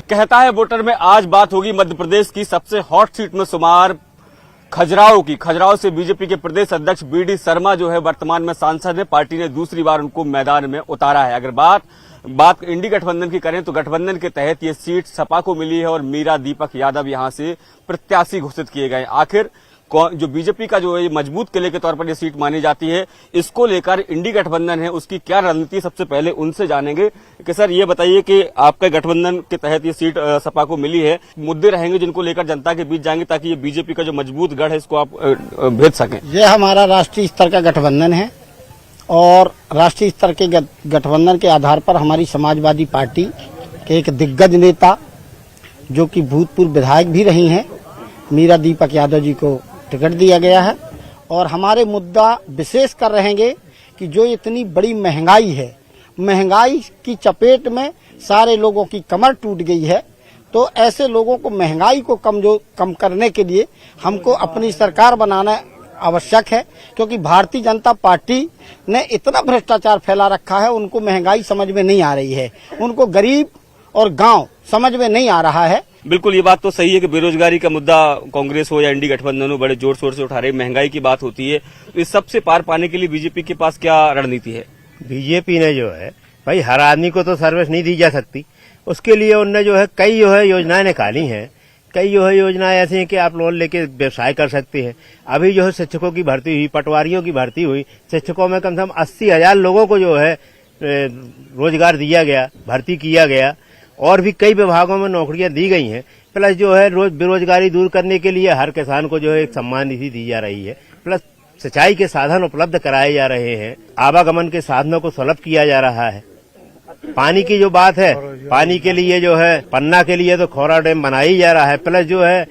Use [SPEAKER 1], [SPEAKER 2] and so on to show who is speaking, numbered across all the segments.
[SPEAKER 1] कहता है वोटर में आज बात होगी मध्य प्रदेश की सबसे हॉट सीट में शुमार खजुराहो की। खजुराहो से बीजेपी के प्रदेश अध्यक्ष बीडी शर्मा जो है वर्तमान में सांसद है। पार्टी ने दूसरी बार उनको मैदान में उतारा है। अगर बात इंडी गठबंधन की करें तो गठबंधन के तहत ये सीट सपा को मिली है और मीरा दीपक यादव यहां से प्रत्याशी घोषित किए गए। आखिर जो बीजेपी का जो है मजबूत किले के तौर पर ये सीट मानी जाती है, इसको लेकर इंडी गठबंधन है उसकी क्या रणनीति, सबसे पहले उनसे जानेंगे कि सर ये बताइए कि आपके गठबंधन के तहत ये सीट सपा को मिली है, मुद्दे रहेंगे जिनको लेकर जनता के बीच जाएंगे ताकि ये बीजेपी का जो मजबूत गढ़ है इसको आप भेज सकें।
[SPEAKER 2] ये हमारा राष्ट्रीय स्तर का गठबंधन है और राष्ट्रीय स्तर के गठबंधन के आधार पर हमारी समाजवादी पार्टी के एक दिग्गज नेता जो कि भूतपूर्व विधायक भी रही हैं, मीरा दीपक यादव जी को टिकट दिया गया है। और हमारे मुद्दा विशेष कर रहेंगे कि जो इतनी बड़ी महंगाई है, महंगाई की चपेट में सारे लोगों की कमर टूट गई है, तो ऐसे लोगों को महंगाई को कम करने के लिए हमको अपनी सरकार बनाना आवश्यक है। क्योंकि भारतीय जनता पार्टी ने इतना भ्रष्टाचार फैला रखा है, उनको महंगाई समझ में नहीं आ रही है, उनको गरीब और गांव समझ में नहीं आ रहा है।
[SPEAKER 1] बिल्कुल, ये बात तो सही है कि बेरोजगारी का मुद्दा कांग्रेस हो या इंडी गठबंधन हो बड़े जोर शोर से उठा रहे, महंगाई की बात होती है। तो इस सबसे पार पाने के लिए बीजेपी के पास क्या रणनीति है?
[SPEAKER 3] बीजेपी ने जो है भाई हर आदमी को तो सर्विस नहीं दी जा सकती, उसके लिए उनने जो है कई योजनाएं निकाली हैं। कई योजनाएं ऐसी हैं कि आप लोन लेके व्यवसाय कर सकते हैं। अभी जो है शिक्षकों की भर्ती हुई, पटवारियों की भर्ती हुई, शिक्षकों में कम से कम 80,000 लोगों को जो है रोजगार दिया गया, भर्ती किया गया और भी कई विभागों में नौकरियां दी गई हैं। प्लस जो है बेरोजगारी दूर करने के लिए हर किसान को जो है एक सम्मान निधि दी जा रही है। प्लस सिंचाई के साधन उपलब्ध कराए जा रहे हैं, आवागमन के साधनों को सुलभ किया जा रहा है। पानी की जो बात है, पानी के लिए जो है पन्ना के लिए तो खौरा डैम बनाई जा रहा है। प्लस जो है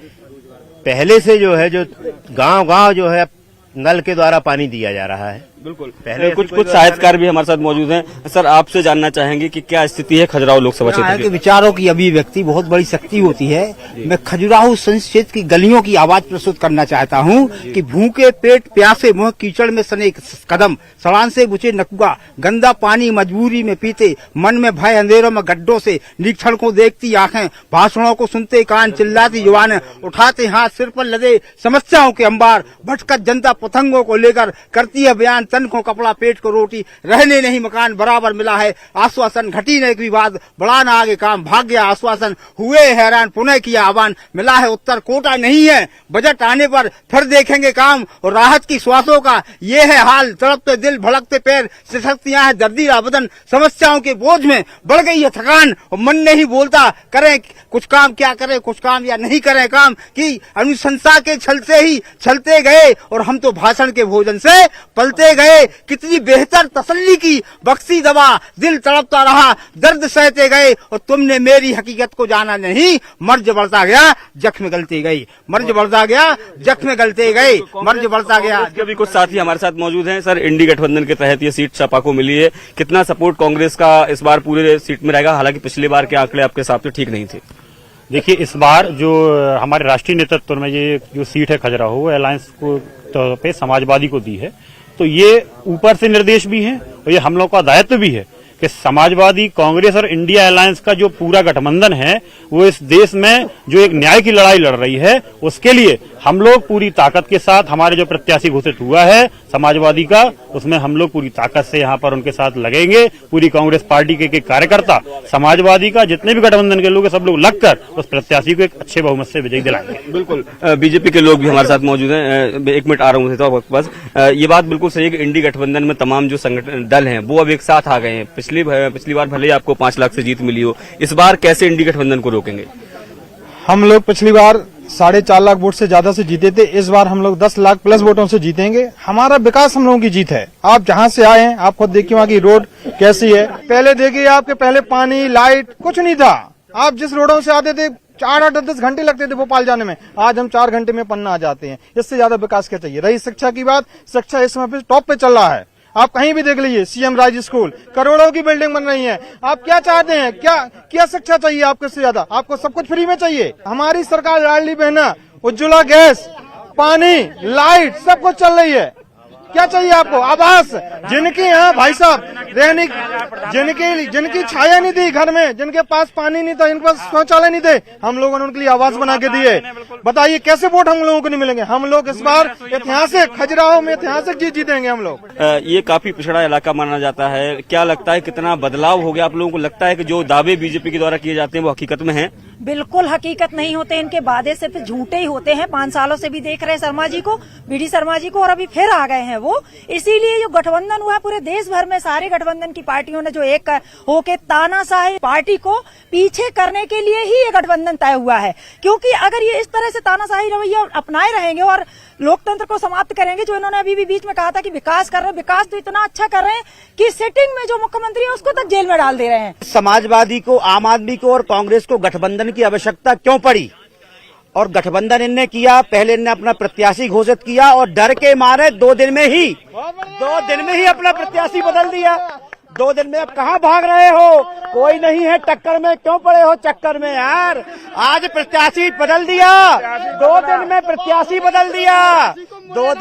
[SPEAKER 3] पहले से जो है जो गांव जो है नल के द्वारा पानी दिया जा रहा है।
[SPEAKER 1] बिल्कुल, पहले कुछ साहित्यकार भी हमारे साथ मौजूद हैं। सर आपसे जानना चाहेंगे कि क्या स्थिति है खजुराहो लोकसभा क्षेत्र
[SPEAKER 4] के विचारों की अभिव्यक्ति बहुत बड़ी शक्ति होती है। मैं खजुराहो संसदीय क्षेत्र की गलियों की आवाज प्रस्तुत करना चाहता हूं कि भूखे पेट प्यासे मुंह कीचड़ में सने कदम, सड़ान से बुचे नकुआ, गंदा पानी मजबूरी में पीते, मन में भय अंधेरों में गड्ढों से, निरीक्षण को देखती आंखें, भाषणों को सुनते कान, चिल्लाती जुबानें, उठाते हाथ सिर पर लदे समस्याओं के अंबार, भटकत जनता पतंगों को लेकर करती है बयान, तन को कपड़ा पेट को रोटी, रहने नहीं मकान बराबर मिला है आश्वासन, घटी नहीं कोई बात बढ़ाना आगे काम, भाग गया आश्वासन, हुए हैरान पुनः किया आह्वान, मिला है उत्तर कोटा नहीं है, बजट आने पर फिर देखेंगे काम और राहत की श्वासों का ये है हाल, तड़पते दिल भड़कते पैर, सिसकतियां है दर्दी बदन, समस्याओं के बोझ में बढ़ गई है थकान और मन नहीं बोलता, करें कुछ काम क्या करें, कुछ काम या नहीं करें काम की अनुशंसा के छलते ही चलते गए और हम तो भाषण के भोजन से पलते गए। कितनी बेहतर तसल्ली की बख्शी दवा, दिल तड़पता रहा दर्द सहते गए और तुमने मेरी हकीकत को जाना नहीं, मर्ज बढ़ता गया जख्म गलते गई, मर्ज बढ़ता गया जख्म गलते गए, मर्ज बढ़ता गया।
[SPEAKER 1] अभी कुछ साथी हमारे साथ मौजूद हैं। सर इंडी गठबंधन के तहत ये सीट सपा को मिली है, कितना सपोर्ट कांग्रेस का इस बार पूरे सीट में रहेगा? हालांकि पिछली बार के आंकड़े आपके हिसाब से ठीक नहीं थे।
[SPEAKER 5] देखिए इस बार जो हमारे राष्ट्रीय नेतृत्व में ये जो सीट है खजुराहो वो अलायंस को तौर पे समाजवादी को दी है, तो ये ऊपर से निर्देश भी है और ये हम लोग का दायित्व भी है कि समाजवादी कांग्रेस और इंडिया अलायंस का जो पूरा गठबंधन है वो इस देश में जो एक न्याय की लड़ाई लड़ रही है उसके लिए हम लोग पूरी ताकत के साथ, हमारे जो प्रत्याशी घोषित हुआ है समाजवादी का, उसमें हम लोग पूरी ताकत से यहाँ पर उनके साथ लगेंगे। पूरी कांग्रेस पार्टी के कार्यकर्ता, समाजवादी का जितने भी गठबंधन के लोग हैं, सब लोग लगकर उस प्रत्याशी को एक अच्छे बहुमत से विजयी दिलाएंगे।
[SPEAKER 1] बिल्कुल, बीजेपी के लोग भी हमारे साथ मौजूद हैं। एक मिनट आ रहा हूँ तो बस ये बात बिल्कुल सही है कि इंडी गठबंधन में तमाम जो संगठन दल हैं वो अब एक साथ आ गए हैं। पिछली बार भले ही आपको 5 लाख से जीत मिली हो, इस बार कैसे इंडी गठबंधन को रोकेंगे?
[SPEAKER 6] हम लोग पिछली बार 4.5 लाख वोट से ज्यादा से जीते थे, इस बार हम लोग 10 लाख प्लस वोटों से जीतेंगे। हमारा विकास हम लोगों की जीत है। आप जहां से आए हैं आप खुद देखिए वहाँ की रोड कैसी है। पहले देखिए आपके पहले पानी लाइट कुछ नहीं था, आप जिस रोडों से आते थे 8-10 घंटे लगते थे भोपाल जाने में, आज हम 4 घंटे में पन्ना आ जाते हैं। इससे ज्यादा विकास क्या चाहिए? रही शिक्षा की बात, शिक्षा इस समय टॉप पे चल रहा है। आप कहीं भी देख लीजिए, सीएम राज स्कूल, करोड़ों की बिल्डिंग बन रही है। आप क्या चाहते हैं? क्या शिक्षा चाहिए आपको? इससे ज्यादा आपको सब कुछ फ्री में चाहिए। हमारी सरकार लाडली बहना, उज्ज्वला गैस, पानी, लाइट सब कुछ चल रही है। क्या चाहिए आपको? आवास, जिनके यहाँ भाई साहब दैनिक जिनकी छाया नहीं थी घर में, जिनके पास पानी नहीं था, जिनके पास शौचालय नहीं थे, हम लोगों ने उनके लिए आवास बना के दिए। बताइए कैसे वोट हम लोगों को नहीं मिलेंगे? हम लोग इस बार ऐतिहासिक खजुराहो में ऐतिहासिक जीतेंगे हम लोग।
[SPEAKER 1] ये काफी पिछड़ा इलाका माना जाता है, क्या लगता है कितना बदलाव हो गया? आप लोगों को लगता है कि जो दावे बीजेपी के द्वारा किए जाते हैं वो हकीकत में है?
[SPEAKER 7] बिल्कुल हकीकत नहीं होते, इनके वादे सिर्फ झूठे ही होते हैं। 5 सालों से भी देख रहे हैं शर्मा जी को, बीडी शर्मा जी को, और अभी फिर आ गए हैं वो। इसीलिए जो गठबंधन हुआ है पूरे देश भर में, सारे गठबंधन की पार्टियों ने जो एक होके तानाशाही पार्टी को पीछे करने के लिए ही ये गठबंधन तय हुआ है। क्योंकि अगर ये इस तरह से तानाशाही रवैया अपनाए रहेंगे और लोकतंत्र को समाप्त करेंगे, जो इन्होंने अभी भी बीच में कहा था कि विकास कर रहे हैं, विकास तो इतना अच्छा कर रहे हैं कि सिटिंग में जो मुख्यमंत्री है उसको तक जेल में डाल दे रहे हैं।
[SPEAKER 4] समाजवादी को, आम आदमी को और कांग्रेस को गठबंधन की आवश्यकता क्यों पड़ी? और गठबंधन इनने किया, पहले इनने अपना प्रत्याशी घोषित किया और डर के मारे 2 दिन में ही अपना प्रत्याशी बदल दिया। 2 दिन में अब कहाँ भाग रहे हो? कोई नहीं है टक्कर में, क्यों पड़े हो चक्कर में यार? आज प्रत्याशी बदल दिया, 2 दिन में प्रत्याशी बदल दिया, 2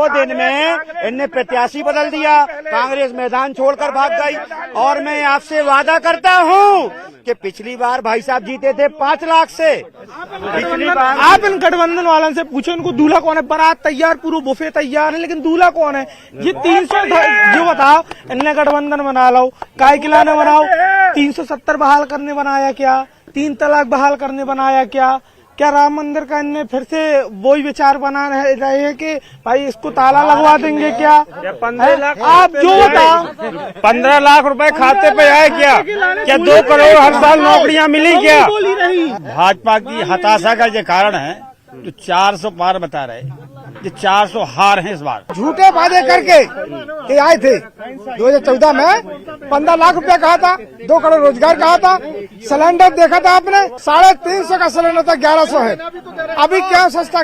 [SPEAKER 4] दिन में इनने प्रत्याशी बदल दिया। कांग्रेस मैदान छोड़कर भाग गई। और मैं आपसे वादा करता हूँ कि पिछली बार भाई साहब जीते थे 5 लाख से। पिछली बार
[SPEAKER 6] आप इन गठबंधन वालों से पूछो इनको दूल्हा कौन है? बारात तैयार, पूरा बुफे तैयार है, लेकिन दूल्हा कौन है? ये 300 जो बताओ, इनने गठबंधन बना लो, काय किलाने बनाओ, 370 बहाल करने बनाया क्या? 3 तलाक बहाल करने बनाया क्या? क्या राम मंदिर का इनने फिर से वही विचार बना रहे हैं कि भाई इसको ताला लगवा देंगे क्या? 15 लाख आप जो बताओ,
[SPEAKER 3] 15 लाख रुपए खाते पे आए क्या 2 करोड़ हर साल नौकरियां मिली क्या? भाजपा की हताशा का जो कारण है, जो 400 पार बता रहे, ये 400 हार हैं इस बार।
[SPEAKER 6] झूठे वादे करके ये आए थे 2014 में 15 लाख रुपया कहा था, 2 करोड़ रोजगार कहा था। सिलेंडर देखा था आपने, 350 का सिलेंडर था, 1100 है। अभी क्या सस्ता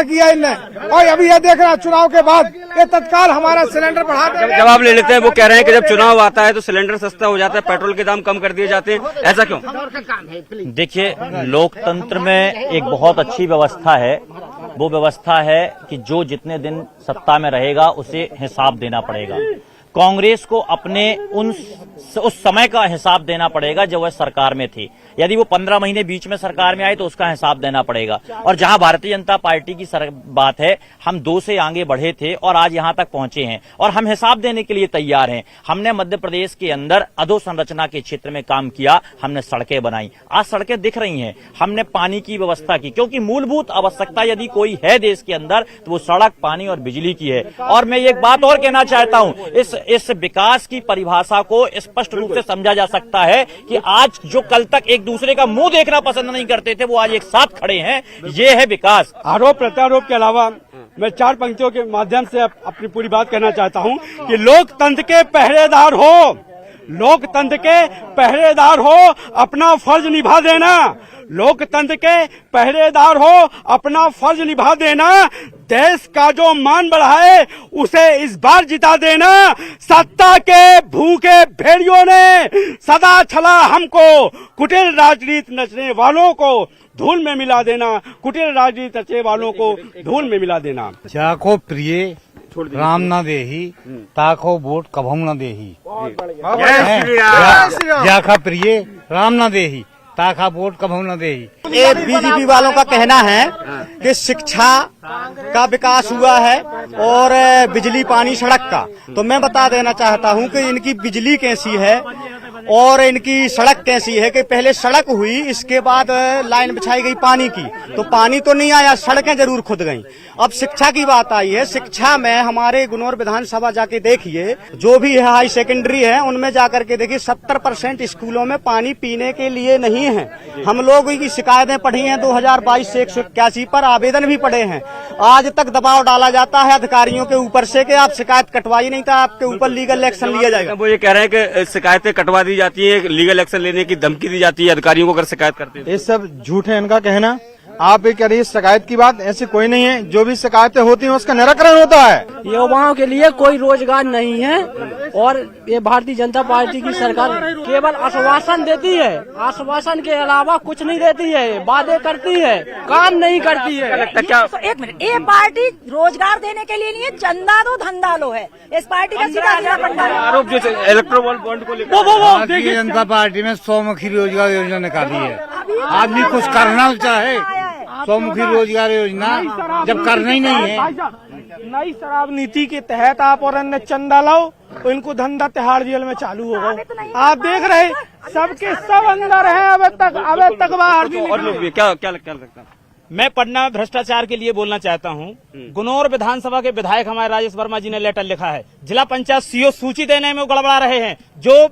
[SPEAKER 6] किया? इनने? और अभी ये देख रहा चुनाव के बाद ये तत्काल हमारा सिलेंडर बढ़ा दे।
[SPEAKER 1] जवाब ले लेते हैं। वो कह रहे हैं कि जब चुनाव आता है तो सिलेंडर सस्ता हो जाता है, पेट्रोल के दाम कम कर दिए जाते हैं, ऐसा क्यों?
[SPEAKER 8] देखिए, लोकतंत्र में एक बहुत अच्छी व्यवस्था है। वो व्यवस्था है कि जो जितने दिन सत्ता में रहेगा उसे हिसाब देना पड़ेगा। कांग्रेस को अपने उस समय का हिसाब देना पड़ेगा जब वह सरकार में थी। यदि वो 15 महीने बीच में सरकार में आए तो उसका हिसाब देना पड़ेगा। और जहां भारतीय जनता पार्टी की बात है, हम 2 से आगे बढ़े थे और आज यहां तक पहुंचे हैं और हम हिसाब देने के लिए तैयार हैं। हमने मध्य प्रदेश के अंदर अधोसंरचना के क्षेत्र में काम किया, हमने सड़कें बनाई, आज सड़कें दिख रही हैं। हमने पानी की व्यवस्था की, क्योंकि मूलभूत आवश्यकता यदि कोई है देश के अंदर तो वो सड़क, पानी और बिजली की है। और मैं एक बात और कहना चाहता हूं, इस विकास की परिभाषा को स्पष्ट रूप से समझा जा सकता है कि आज जो कल तक एक दूसरे का मुंह देखना पसंद नहीं करते थे, वो आज एक साथ खड़े हैं। ये है विकास।
[SPEAKER 9] आरोप प्रत्यारोप के अलावा मैं 4 पंक्तियों के माध्यम से अपनी पूरी बात कहना चाहता हूं कि लोकतंत्र के पहरेदार हो, अपना फर्ज निभा देना। लोकतंत्र के पहरेदार हो, अपना फर्ज निभा देना। देश का जो मान बढ़ाए उसे इस बार जिता देना। सत्ता के भूखे भेड़ियों ने सदा छला हमको, कुटिल राजनीति नचने वालों को धूल में मिला देना।
[SPEAKER 10] जाको प्रिय राम न देही, ताको वोट कभू न देही। जाका प्रिय राम न देही, ताका वोट कभू न देही।
[SPEAKER 4] ये बीजेपी वालों का कहना है कि शिक्षा का विकास हुआ है और बिजली, पानी, सड़क का। तो मैं बता देना चाहता हूं कि इनकी बिजली कैसी है और इनकी सड़क कैसी है कि पहले सड़क हुई, इसके बाद लाइन बिछाई गई पानी की, तो पानी तो नहीं आया, सड़कें जरूर खुद गईं। अब शिक्षा की बात आई है। शिक्षा में हमारे गुनौर विधानसभा जाके देखिए, जो भी है हाई सेकेंडरी है, उनमें जाकर के देखिए 70% स्कूलों में पानी पीने के लिए नहीं है। हम लोग की शिकायतें पढ़ी हैं 2022 से 181 पर आवेदन भी पड़े हैं। आज तक दबाव डाला जाता है अधिकारियों के ऊपर से कि आप शिकायत कटवाई नहीं था, आपके ऊपर लीगल एक्शन लिया जाएगा।
[SPEAKER 1] वो ये कह रहे हैं कि शिकायतें कटवा दी जाती है, लीगल एक्शन लेने की धमकी दी जाती है अधिकारियों को अगर शिकायत करते हैं।
[SPEAKER 6] ये सब झूठ है इनका कहना। आप ये कह रही है शिकायत की बात, ऐसी कोई नहीं है। जो भी शिकायतें होती हैं उसका निराकरण होता है।
[SPEAKER 11] युवाओं के लिए कोई रोजगार नहीं है और ये भारतीय जनता पार्टी की सरकार केवल आश्वासन देती है, आश्वासन के अलावा कुछ नहीं देती है, वादे करती है, काम नहीं करती है।
[SPEAKER 7] तो एक मिनट, ये पार्टी रोजगार देने के लिए नहीं है, चंदा दो धंधा लो है इस पार्टी का सीधा पंडा है।
[SPEAKER 1] आरोप जो इलेक्ट्रोल बॉन्ड को लेकर
[SPEAKER 10] भारतीय जनता पार्टी में 100-मुखी रोजगार योजना निकाली है। आदमी कुछ करना चाहे 100-मुखी रोजगार योजना जब करना ही नहीं है।
[SPEAKER 11] नई शराब नीति के तहत आप और अन्य चंदा लाओ, इनको धंधा तिहाड़ जेल में चालू होगा। आप देख रहे सबके सब अंदर है, अब तक बाहर।
[SPEAKER 1] और लोग भी क्या लगता है?
[SPEAKER 12] मैं पटना भ्रष्टाचार के लिए बोलना चाहता हूं। गुनौर विधानसभा के विधायक हमारे राजेश वर्मा जी ने लेटर लिखा है, जिला पंचायत सीओ सूची देने में गड़बड़ा रहे हैं। जो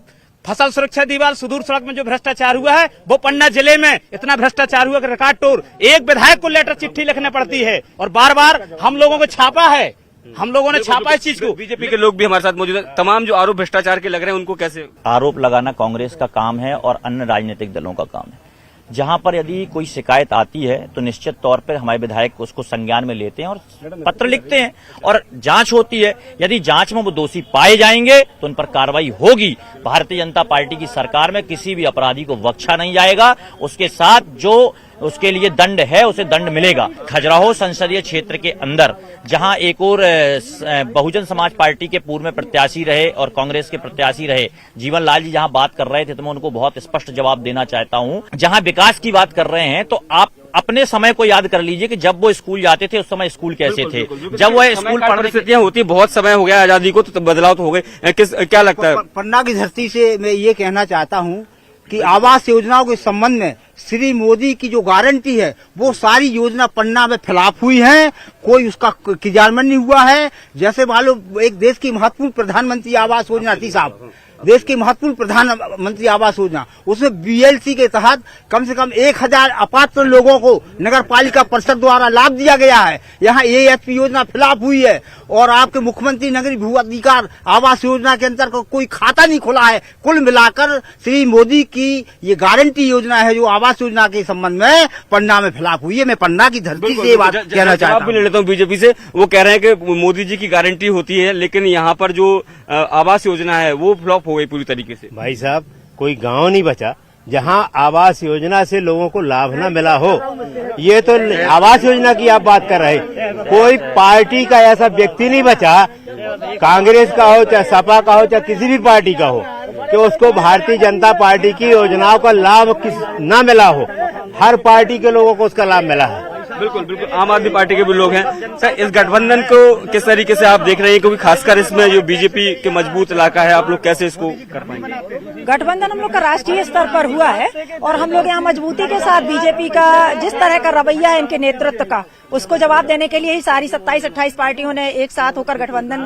[SPEAKER 12] फसल सुरक्षा दीवार सुदूर सड़क में जो भ्रष्टाचार हुआ है वो पन्ना जिले में इतना भ्रष्टाचार हुआ कि रिकॉर्ड तोड़ एक विधायक को लेटर चिट्ठी लिखने पड़ती है और बार बार हम लोगों को छापा है, हम लोगों ने छापा इस चीज को।
[SPEAKER 1] बीजेपी के लोग भी हमारे साथ मौजूद है। तमाम जो आरोप भ्रष्टाचार के लग रहे हैं उनको कैसे?
[SPEAKER 8] आरोप लगाना कांग्रेस का काम है और अन्य राजनीतिक दलों का काम है। जहां पर यदि कोई शिकायत आती है तो निश्चित तौर पर हमारे विधायक उसको संज्ञान में लेते हैं और पत्र लिखते हैं और जांच होती है। यदि जांच में वो दोषी पाए जाएंगे तो उन पर कार्रवाई होगी। भारतीय जनता पार्टी की सरकार में किसी भी अपराधी को बख्शा नहीं जाएगा, उसके साथ जो उसके लिए दंड है उसे दंड मिलेगा। खजुराहो संसदीय क्षेत्र के अंदर जहां एक और बहुजन समाज पार्टी के पूर्व में प्रत्याशी रहे और कांग्रेस के प्रत्याशी रहे जीवन लाल जी जहां बात कर रहे थे तो मैं उनको बहुत स्पष्ट जवाब देना चाहता हूं। जहां विकास की बात कर रहे हैं तो आप अपने समय को याद कर लीजिए कि जब वो स्कूल जाते थे उस समय स्कूल कैसे थे। जब वो स्कूल
[SPEAKER 1] परिस्थितियां होती, बहुत समय हो गया आजादी को, तो बदलाव तो हो गए। क्या लगता है?
[SPEAKER 4] पन्ना की धरती से मैं ये कहना चाहता हूँ कि आवास योजनाओं के संबंध में श्री मोदी की जो गारंटी है वो सारी योजना पन्ना में फिलाप हुई है, कोई उसका क्रियान्वयन नहीं हुआ है। जैसे मालूम एक देश की महत्वपूर्ण प्रधानमंत्री आवास योजना थी साहब, देश की महत्वपूर्ण प्रधानमंत्री आवास योजना, उसमें बीएलसी के तहत कम से कम 1000 अपात्र लोगों को नगर पालिका परिषद द्वारा लाभ दिया गया है। यहाँ एएचपी योजना फिलाप हुई है और आपके मुख्यमंत्री नगरीय भू अधिकार आवास योजना के अंतर्गत कोई खाता नहीं खुला है। कुल मिलाकर श्री मोदी की ये गारंटी योजना है जो आवास योजना के संबंध में पन्ना में फिलाप हुई है। मैं पन्ना की धरती से ये बात कहना चाहता हूँ।
[SPEAKER 1] ले लेता हूँ बीजेपी से, वो कह रहे हैं कि मोदी जी की गारंटी होती है लेकिन यहाँ पर जो आवास योजना है वो फ्लॉप हो गई पूरी तरीके से।
[SPEAKER 3] भाई साहब, कोई गांव नहीं बचा जहां आवास योजना से लोगों को लाभ न मिला हो। ये तो आवास योजना की आप बात कर रहे हैं, कोई पार्टी का ऐसा व्यक्ति नहीं बचा, कांग्रेस का हो चाहे सपा का हो चाहे किसी भी पार्टी का हो, कि उसको भारतीय जनता पार्टी की योजनाओं का लाभ न मिला हो। हर पार्टी के लोगों को उसका लाभ मिला है।
[SPEAKER 1] बिल्कुल बिल्कुल, आम आदमी पार्टी के भी लोग हैं। सर, इस गठबंधन को किस तरीके से आप देख रहे हैं, क्योंकि खासकर इसमें जो बीजेपी के मजबूत इलाका है, आप लोग कैसे इसको कर पाएंगे?
[SPEAKER 7] गठबंधन हम लोग का राष्ट्रीय स्तर पर हुआ है और हम लोग यहाँ मजबूती के साथ बीजेपी का जिस तरह का रवैया है इनके नेतृत्व का, उसको जवाब देने के लिए ही सारी 27-28 पार्टियों ने एक साथ होकर गठबंधन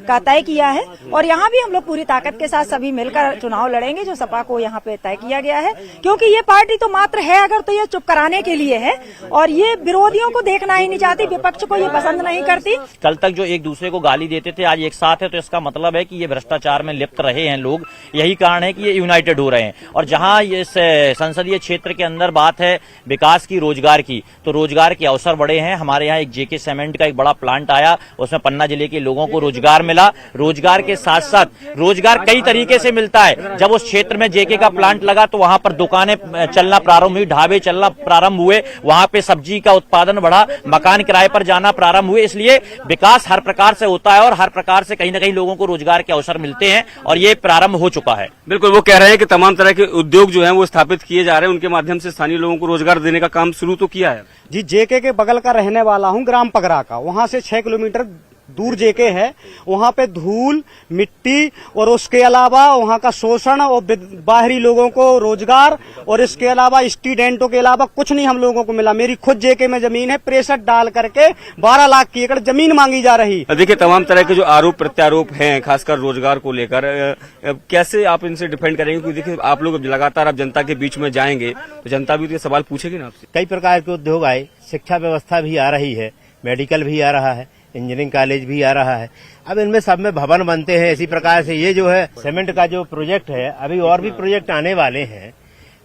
[SPEAKER 7] का तय किया है और यहाँ भी हम लोग पूरी ताकत के साथ सभी मिलकर चुनाव लड़ेंगे जो सपा को यहाँ पे तय किया गया है। क्योंकि ये पार्टी तो मात्र है अगर तो ये चुप कराने के लिए है और ये विरोधियों को देखना ही नहीं चाहती, विपक्ष को ये पसंद नहीं करती।
[SPEAKER 8] कल तक जो एक दूसरे को गाली देते थे आज एक साथ है, तो इसका मतलब है कि ये भ्रष्टाचार में लिप्त रहे हैं लोग। यही कारण है कि ये यूनाइटेड हो रहे हैं। और जहां इस संसदीय क्षेत्र के अंदर बात है विकास की, रोजगार की, तो रोजगार के अवसर बड़े हैं। हमारे यहाँ एक जेके सीमेंट का एक बड़ा प्लांट आया, उसमें पन्ना जिले के लोगों को रोजगार मिला। रोजगार के साथ साथ रोजगार कई तरीके से मिलता है। जब उस क्षेत्र में जेके का प्लांट लगा तो वहां पर दुकानें चलना प्रारंभ हुई, ढाबे चलना प्रारंभ हुए, वहां पे सब्जी का उत्पादन बढ़ा, मकान किराए पर जाना प्रारंभ हुए। इसलिए विकास हर प्रकार से होता है और हर प्रकार से कहीं ना कहीं लोगों को रोजगार के अवसर मिलते हैं और ये प्रारंभ हो चुका है।
[SPEAKER 1] बिल्कुल, वो कह रहे हैं कि तमाम तरह के उद्योग जो हैं वो स्थापित किए जा रहे हैं, उनके माध्यम से स्थानीय लोगों को रोजगार देने का काम शुरू तो किया है।
[SPEAKER 11] जी, जेके के बगल का रहने वाला हूँ, ग्राम पगरा का। वहाँ से 6 किलोमीटर दूर जेके है। वहाँ पे धूल, मिट्टी और उसके अलावा वहाँ का शोषण और बाहरी लोगों को रोजगार और इसके अलावा स्टूडेंटों के अलावा कुछ नहीं हम लोगों को मिला। मेरी खुद जेके में जमीन है, प्रेशर डाल करके 12 लाख की एकड़ जमीन मांगी जा रही।
[SPEAKER 1] देखिए, तमाम तरह के जो आरोप प्रत्यारोप हैं खासकर रोजगार को लेकर, कैसे आप इनसे डिफेंड करेंगे? क्योंकि देखिए, आप लोग लगातार आप जनता के बीच में जाएंगे तो जनता भी तो ये सवाल पूछेगी ना आपसे।
[SPEAKER 3] कई प्रकार के उद्योग आए, शिक्षा व्यवस्था भी आ रही है, मेडिकल भी आ रहा है, इंजीनियरिंग कॉलेज भी आ रहा है। अब इनमें सब में भवन बनते हैं। इसी प्रकार से ये जो है सीमेंट का जो प्रोजेक्ट है, अभी और भी प्रोजेक्ट आने वाले हैं।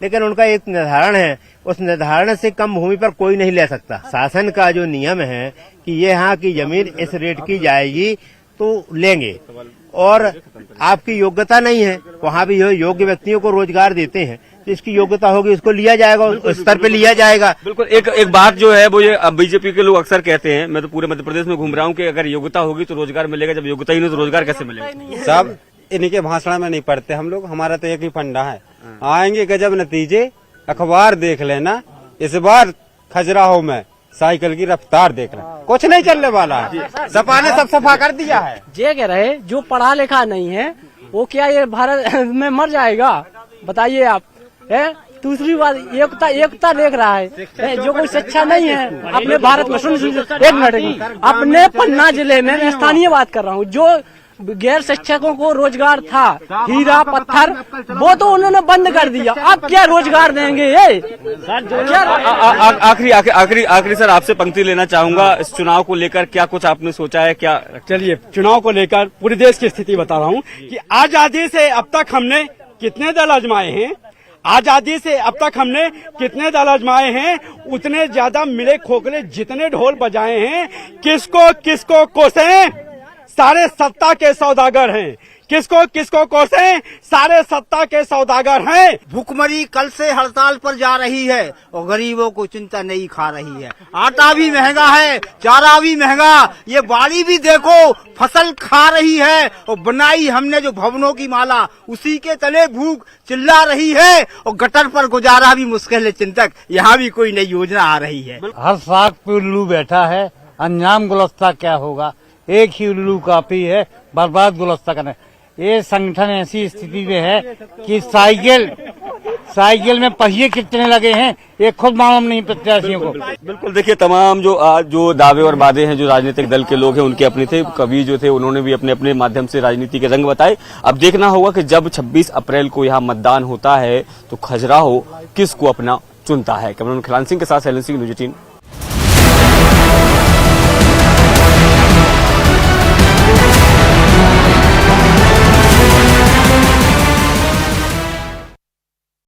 [SPEAKER 3] लेकिन उनका एक निर्धारण है, उस निर्धारण से कम भूमि पर कोई नहीं ले सकता। शासन का जो नियम है कि ये यहाँ की जमीन इस रेट की जाएगी तो लेंगे, और आपकी योग्यता नहीं है, वहाँ भी योग्य व्यक्तियों को रोजगार देते हैं, तो इसकी योग्यता होगी उसको लिया जाएगा, उस स्तर पे लिया जाएगा।
[SPEAKER 1] बिल्कुल। एक बात जो है वो ये बीजेपी के लोग अक्सर कहते हैं, मैं तो पूरे मध्य प्रदेश में घूम रहा हूँ, कि अगर योग्यता होगी तो रोजगार मिलेगा, जब योग्यता ही नहीं तो रोजगार कैसे मिलेगा?
[SPEAKER 11] सब इनके भाषण में नहीं पढ़ते हम लोग, हमारा तो एक ही फंडा है, आएंगे गजब नतीजे, अखबार देख लेना। इस बार खजुराहो में साइकिल की रफ्तार देख रहे, कुछ नहीं चलने वाला है, सपा ने सब सफा कर दिया है।
[SPEAKER 12] ये कह रहे जो पढ़ा लिखा नहीं है वो क्या ये भारत में मर जाएगा? बताइए आप। दूसरी बात, एकता देख रहा है, जो कोई शिक्षा नहीं है अपने भारत में। सुन एक मिनट, अपने पन्ना जिले में मैं स्थानीय बात कर रहा हूँ, जो गैर शिक्षकों को रोजगार था, हीरा पत्थर, वो तो उन्होंने बंद कर दिया। अब क्या रोजगार देंगे ये?
[SPEAKER 1] आखिरी सर आपसे पंक्ति लेना चाहूंगा, इस चुनाव को लेकर क्या कुछ आपने सोचा है? क्या
[SPEAKER 9] चलिए, चुनाव को लेकर पूरे देश की स्थिति बता रहा हूँ कि आजादी से अब तक हमने कितने दल आजमाए हैं, आजादी से अब तक हमने कितने दल आजमाए हैं, उतने ज्यादा मिले खोखले जितने ढोल बजाए हैं। किसको कोसें, सारे सत्ता के सौदागर हैं। किसको कोसें, सारे सत्ता के सौदागर हैं।
[SPEAKER 4] भूखमरी कल से हड़ताल पर जा रही है और गरीबों को चिंता नहीं खा रही है। आटा भी महंगा है, चारा भी महंगा, ये बाड़ी भी देखो फसल खा रही है, और बनाई हमने जो भवनों की माला, उसी के तले भूख चिल्ला रही है, और गटर पर गुजारा भी मुश्किल है। चिंतक, यहाँ भी कोई नई योजना आ रही है।
[SPEAKER 10] हर साग पे उल्लू बैठा है, अंजाम गुलस्ता क्या होगा? एक ही उल्लू काफी है बर्बाद गुलस्ता करने। ये संगठन ऐसी स्थिति में है कि साइकिल में पहिए कितने लगे हैं ये खुद मालूम नहीं प्रत्याशियों को।
[SPEAKER 1] बिल्कुल। देखिए, तमाम जो दावे और वादे हैं जो राजनीतिक दल के लोग हैं उनके अपने थे, कवि जो थे उन्होंने भी अपने अपने माध्यम से राजनीति के रंग बताए। अब देखना होगा कि जब 26 अप्रैल को यहाँ मतदान होता है तो खजुराहो किसको अपना चुनता है। कैमरामैन खिलान सिंह के साथ शैलेंद्र सिंह, न्यूज़ 18